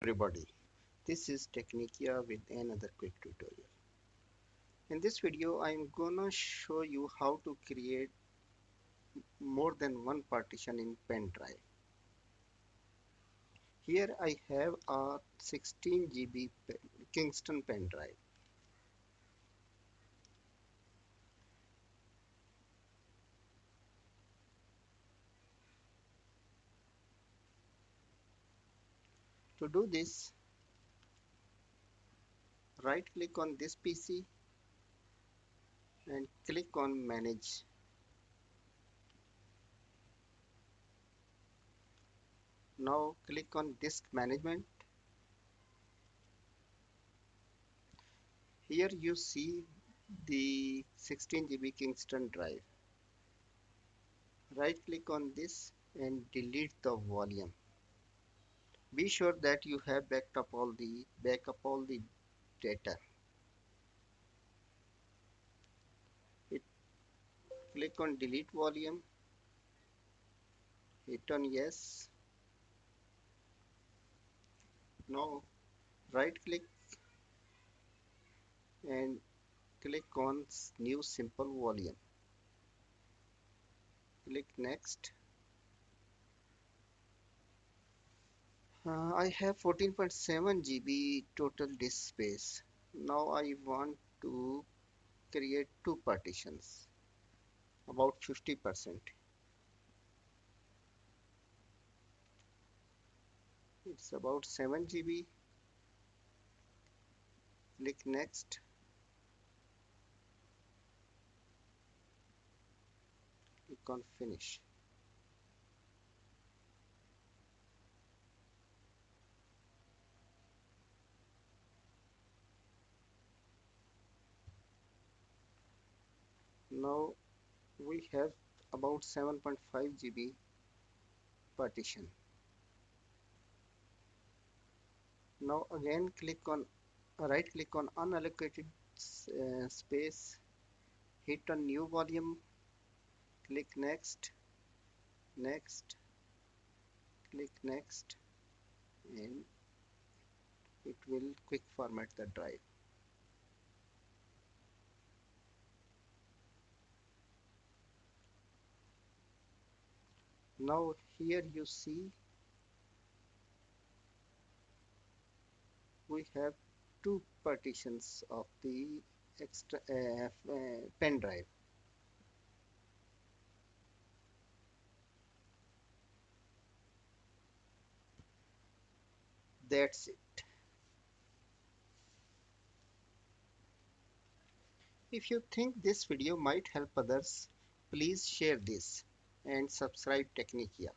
Everybody, this is Technicya with another quick tutorial. In this video, I'm gonna show you how to create more than one partition in Pendrive. Here I have a 16 GB Kingston pendrive. To do this, right click on this PC and click on Manage. Now click on Disk Management. Here you see the 16 GB Kingston drive. Right click on this and delete the volume. Be sure that you have backed up all the data. Hit, click on delete volume, hit on yes. Now right click and click on new simple volume. Click next. I have 14.7 GB total disk space. Now I want to create two partitions, about 50%. It's about 7 GB. Click next. Click on finish. Now we have about 7.5 GB partition. Now again right click on unallocated space, hit on new volume, click next, next, click next, and it will quick format the drive. Now here you see we have two partitions of the extra pen drive. That's it. If you think this video might help others, please share this and subscribe Technicya.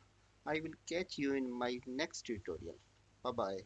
I will catch you in my next tutorial. Bye bye.